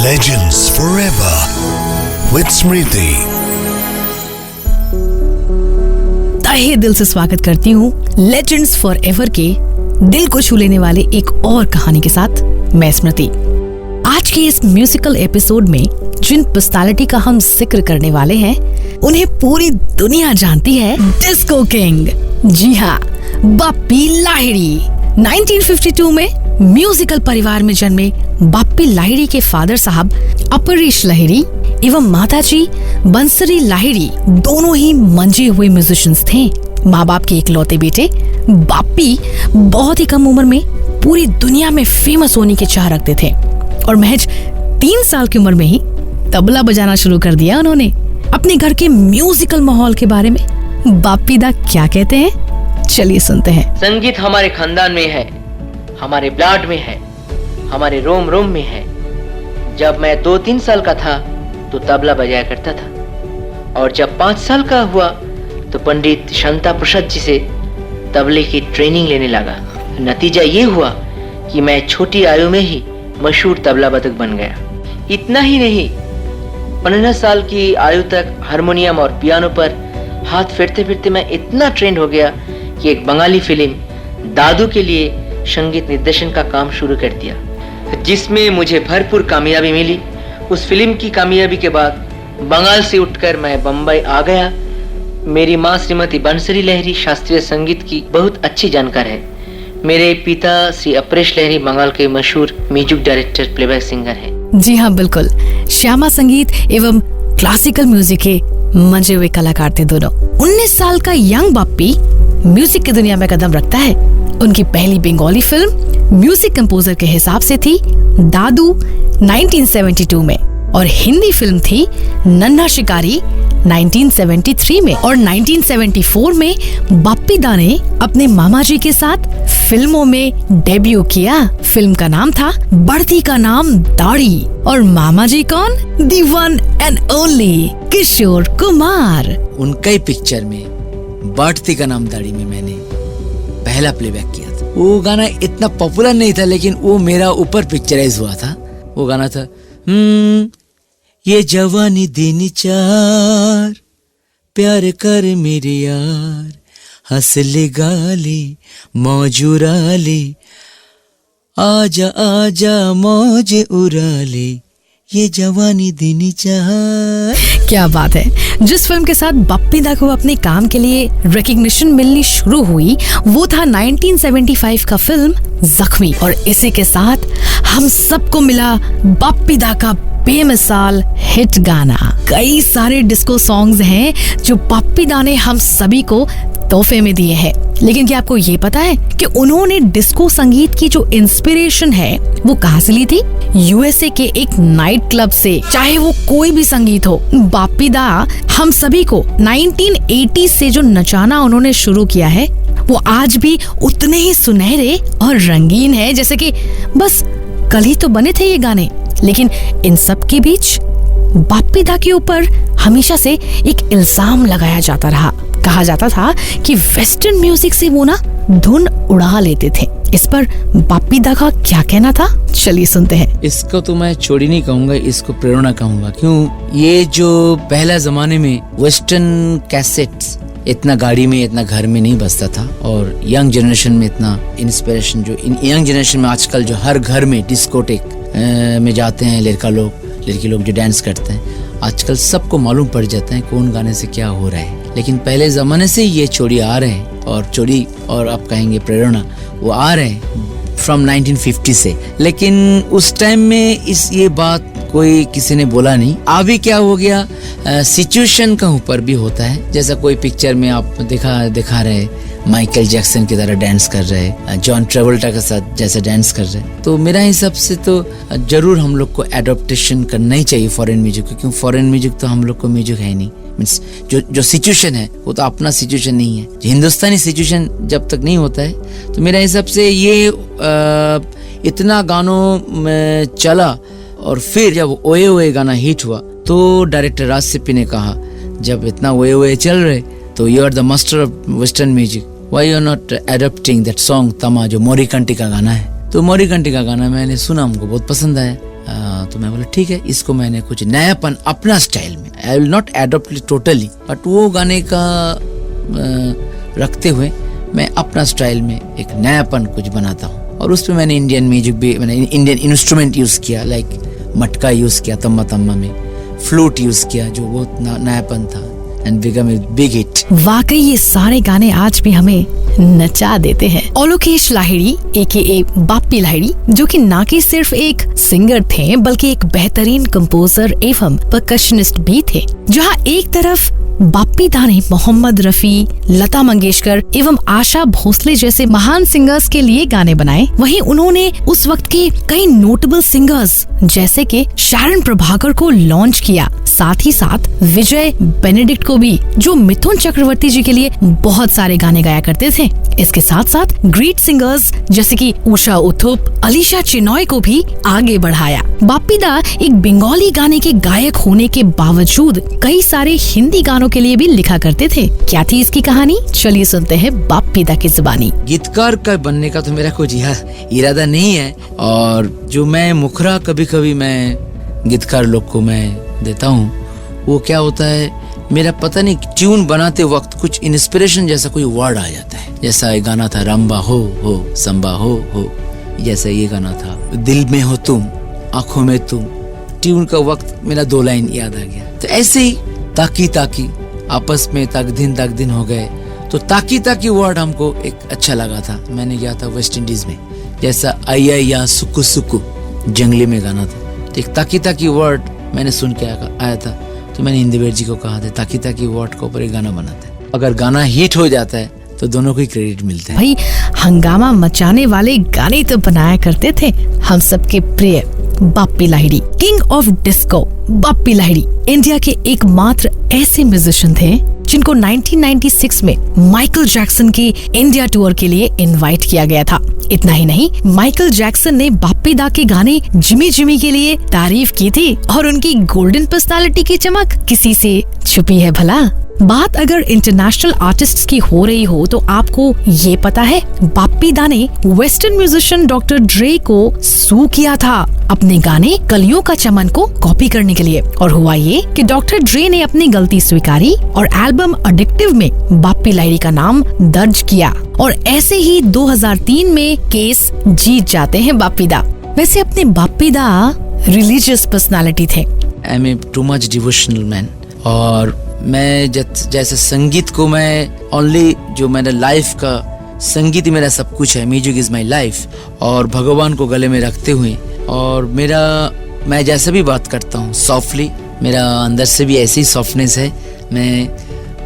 Legends Forever with Smriti। तहे दिल से स्वागत करती हूँ लेजेंड्स फॉर एवर के दिल को छू लेने वाले एक और कहानी के साथ मैं स्मृति। आज के इस म्यूजिकल एपिसोड में जिन पर्सनालिटी का हम जिक्र करने वाले हैं उन्हें पूरी दुनिया जानती है डिस्को किंग। जी हाँ, बाप्पी लाहिड़ी। 1952 में म्यूजिकल परिवार में जन्मे बाप्पी लाहिड़ी के फादर साहब अपरेश लाहिड़ी एवं माताजी बंसरी लाहिड़ी दोनों ही मंजे हुए म्यूजिशियंस थे। माँ बाप के इकलौते बेटे बाप्पी बहुत ही कम उम्र में पूरी दुनिया में फेमस होने की चाह रखते थे और महज 3 साल की उम्र में ही तबला बजाना शुरू कर दिया उन्होंने। अपने घर के म्यूजिकल माहौल के बारे में बाप्पी दा क्या कहते हैं, चलिए सुनते हैं। संगीत हमारे खानदान में है, हमारे ब्लड में है, हमारे रोम रोम में है। जब मैं 2-3 साल का था तो तबला बजाया करता था और जब 5 साल का हुआ तो पंडित शांता प्रसाद जी से तबले की ट्रेनिंग लेने लगा। नतीजा ये हुआ कि मैं छोटी आयु में ही मशहूर तबला वादक बन गया। इतना ही नहीं, 15 साल की आयु तक हारमोनियम और पियानो पर हाथ फेरते फेरते मैं इतना ट्रेंड हो गया कि एक बंगाली फिल्म दादू के लिए संगीत निर्देशन का काम शुरू कर दिया, जिसमें मुझे भरपूर कामयाबी मिली। उस फिल्म की कामयाबी के बाद बंगाल से उठकर मैं बम्बई आ गया। मेरी माँ श्रीमती बंसरी लाहिड़ी शास्त्रीय संगीत की बहुत अच्छी जानकार है। मेरे पिता श्री अपरेश लाहिड़ी बंगाल के मशहूर म्यूजिक डायरेक्टर प्लेबैक सिंगर हैं। जी हाँ, बिल्कुल। श्यामा संगीत एवं क्लासिकल म्यूजिक के मंजे हुए कलाकार थे दोनों। 19 साल का यंग बाप्पी म्यूजिक की दुनिया में कदम रखता है। उनकी पहली बंगाली फिल्म म्यूजिक कंपोजर के हिसाब से थी दादू 1972 में और हिंदी फिल्म थी नन्हा शिकारी 1973 में और 1974 में बाप्पी दा ने अपने मामा जी के साथ फिल्मों में डेब्यू किया। फिल्म का नाम था बढ़ती का नाम दाढ़ी और मामा जी कौन? दी one and only Kishore Kumar. उनका ही पिक्चर में बढ़ती का नाम दाढ़ी में मैंने पहला प्लेबैक किया था। वो गाना इतना पॉपुलर नहीं था लेकिन वो मेरा ऊपर पिक्चराइज हुआ था। वो गाना था ये जवानी देनी चार प्यार कर मेरे यार हंसले गाले मौजूराले आजा आजा मौज उड़ाले ये जवानी देनी चार। क्या बात है। जिस फिल्म के साथ बाप्पी दा को अपने काम के लिए रिकॉग्निशन मिलनी शुरू हुई वो था 1975 का फिल्म जख्मी और इसी के साथ हम सबको मिला बाप्पी दा का बेमिसाल हिट गाना। कई सारे डिस्को सॉन्ग्स हैं जो बाप्पी दा ने हम सभी को तोहफे में दिए हैं। लेकिन क्या आपको ये पता है कि उन्होंने डिस्को संगीत की जो इंस्पिरेशन है वो कहाँ से ली थी? यूएसए के एक नाइट क्लब से। चाहे वो कोई भी संगीत हो, बाप्पी दा हम सभी को 1980 से जो नचाना उन्होंने शुरू किया है वो आज भी उतने ही सुनहरे और रंगीन है जैसे कि बस कल ही तो बने थे ये गाने। लेकिन इन सब के बीच बाप्पी दा के ऊपर हमेशा से एक इल्जाम लगाया जाता रहा। कहा जाता था कि वेस्टर्न म्यूजिक से वो ना धुन उड़ा लेते थे। इस पर बाप्पी दा का क्या कहना था, चलिए सुनते हैं। इसको तो मैं चोरी नहीं कहूँगा, इसको प्रेरणा कहूँगा। क्यों? ये जो पहला जमाने में वेस्टर्न कैसेट्स इतना गाड़ी में इतना घर में नहीं बजता था और यंग जनरेशन में इतना इंस्पिरेशन जो यंग जनरेशन में आजकल जो हर घर में डिस्कोटेक में जाते हैं लड़की लोग जो डांस करते हैं, आजकल सबको मालूम पड़ जाता है कौन गाने से क्या हो रहा है। लेकिन पहले जमाने से ये चोरी आ रहे हैं और चोरी और आप कहेंगे प्रेरणा वो आ रहे हैं फ्रॉम 1950 से। लेकिन उस टाइम में ये बात कोई किसी ने बोला नहीं। अभी क्या हो गया, सिचुएशन का ऊपर भी होता है। जैसा कोई पिक्चर में आप दिखा रहे माइकल जैक्सन की तरह डांस कर रहे, जॉन ट्रेवल्टा के साथ जैसे डांस कर रहे, तो मेरा हिसाब से तो जरूर हम लोग को एडॉप्टेशन करना ही चाहिए फॉरेन म्यूजिक को। क्योंकि फॉरेन म्यूजिक तो हम लोग को म्यूजिक है नहीं। मीन्स जो सिचुएशन है वो तो अपना सिचुएशन नहीं है। हिंदुस्तानी सिचुएशन जब तक नहीं होता है तो मेरा हिसाब से ये इतना गानों में चला और फिर जब ओए ओए गाना हिट हुआ तो डायरेक्टर राज सिप्पी ने कहा जब इतना ओए ओए चल रहे तो you are the master of western music, why you are not adopting that song तमा जो मोरिकंटी का गाना है। तो मोरिकंटी का गाना मैंने सुना, हमको बहुत पसंद आया। तो मैं बोला ठीक है, इसको मैंने कुछ नयापन अपना स्टाइल में, I will not adopt totally, but वो गाने का रखते हुए मैं अपना स्टाइल में एक नयापन कुछ बनाता हूँ। और उस पर मैंने इंडियन म्यूजिक भी, मैंने इंडियन इंस्ट्रूमेंट यूज़ किया, लाइक मटका यूज़ किया तम्मा तम्मा में, फ्लूट यूज़ किया जो बहुत नयापन था, and become a big hit. वाकई ये सारे गाने आज भी हमें नचा देते हैं। ओलोकेश लाहिड़ी AKA बाप्पी लाहिड़ी, जो कि ना कि सिर्फ एक सिंगर थे बल्कि एक बेहतरीन कंपोजर एवं परकशनिस्ट भी थे। जहां एक तरफ बाप्पी दा ने मोहम्मद रफी, लता मंगेशकर एवं आशा भोसले जैसे महान सिंगर्स के लिए गाने बनाए, वहीं उन्होंने उस वक्त के कई नोटेबल सिंगर्स जैसे कि शारन प्रभाकर को लॉन्च किया। साथ ही साथ विजय बेनेडिक्ट को भी, जो मिथुन चक्रवर्ती जी के लिए बहुत सारे गाने गाया करते थे। इसके साथ साथ ग्रेट सिंगर्स जैसे कि उषा उथुप, अलीशा चिनॉय को भी आगे बढ़ाया। बाप्पी दा एक बंगाली गाने के गायक होने के बावजूद कई सारे हिंदी गानों के लिए भी लिखा करते थे। क्या थी इसकी कहानी? चलिए सुनते हैं बाप्पी दा की जुबानी। गीतकार का बनने का तो मेरा कुछ इरादा नहीं है, और जो मैं मुखरा कभी कभी मैं गीतकार लोग को मैं देता हूँ, वो क्या होता है, मेरा पता नहीं ट्यून बनाते वक्त कुछ इंस्पिरेशन जैसा कोई वर्ड आ जाता है। जैसा ये गाना था रंबा हो संबा हो, जैसा ये गाना था दिल में हो तुम आंखों में तुम, ट्यून का वक्त मेरा 2 लाइन याद आ गया। तो ऐसे ही ताकी आपस में तक दिन हो गए, तो ताकी वर्ड हमको एक अच्छा लगा था। मैंने गया था वेस्ट इंडीज में, जैसा आई या सुकु सुकु जंगली में गाना था, एक ताकी वर्ड मैंने सुन के आया था, तो मैंने इंदिवर जी को कहा था ताकी वर्ड के ऊपर एक गाना बनाते हैं। अगर गाना हिट हो जाता है तो दोनों को ही क्रेडिट मिलता है। भाई हंगामा मचाने वाले गाने तो बनाया करते थे हम सबके प्रिय Bappi Lahiri, king of disco. Bappi Lahiri India के एकमात्र ऐसे म्यूजिशियन थे जिनको 1996 में माइकल जैक्सन की इंडिया टूर के लिए इनवाइट किया गया था। इतना ही नहीं, माइकल जैक्सन ने बाप्पी दा के गाने जिमी जिमी के लिए तारीफ की थी, और उनकी गोल्डन पर्सनालिटी की चमक किसी से छुपी है भला? बात अगर इंटरनेशनल आर्टिस्ट्स की हो रही हो तो आपको ये पता है, बाप्पी दा ने वेस्टर्न म्यूजिशियन डॉक्टर ड्रे को सू किया था अपने गाने कलियों का चमन को कॉपी करने के लिए। और हुआ ये कि डॉक्टर ड्रे ने अपनी गलती स्वीकारी और एल्बम एडिक्टिव में बाप्पी लाहिड़ी का नाम दर्ज किया, और ऐसे ही 2003 में केस जीत जाते हैं बाप्पी दा। वैसे अपने बाप्पी दा रिलीजियस पर्सनालिटी थे। I am a too much devotional man, और मैं जैसे संगीत को मैं ओनली, जो मेरा लाइफ का संगीत ही मेरा सब कुछ है, म्यूजिक इज माय लाइफ, और भगवान को गले में रखते हुए, और मैं जैसे भी बात करता हूँ सॉफ्टली, मेरा अंदर से भी ऐसी सॉफ्टनेस है। मैं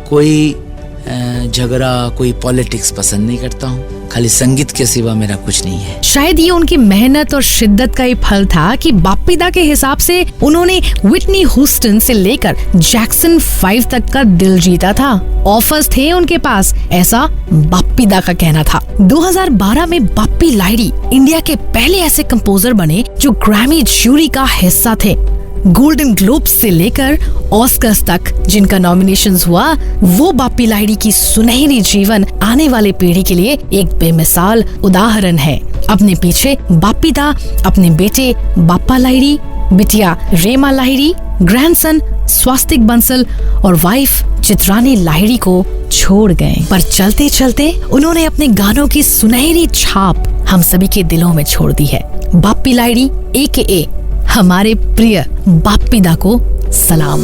कोई झगड़ा, कोई पॉलिटिक्स पसंद नहीं करता हूँ, खाली संगीत के सिवा मेरा कुछ नहीं है। शायद ये उनकी मेहनत और शिद्दत का ही फल था कि बाप्पी दा के हिसाब से उन्होंने व्हिटनी ह्यूस्टन से लेकर जैक्सन 5 तक का दिल जीता था। ऑफर्स थे उनके पास, ऐसा बाप्पी दा का कहना था। 2012 में बाप्पी लाहिड़ी इंडिया के पहले ऐसे कंपोजर बने जो ग्रैमी जूरी का हिस्सा थे। गोल्डन ग्लोब्स से लेकर ऑस्कर्स तक जिनका नॉमिनेशंस हुआ, वो बाप्पी लाहिड़ी की सुनहरी जीवन आने वाले पीढ़ी के लिए एक बेमिसाल उदाहरण है। अपने पीछे बाप्पी दा अपने बेटे बाप्पा लाहिड़ी, बिटिया रेमा लाहिड़ी, ग्रैंडसन स्वास्तिक बंसल और वाइफ चित्रानी लाहिड़ी को छोड़ गए, पर चलते चलते उन्होंने अपने गानों की सुनहरी छाप हम सभी के दिलों में छोड़ दी है। बाप्पी लाहिड़ी AKA हमारे प्रिय बाप्पी दा को सलाम।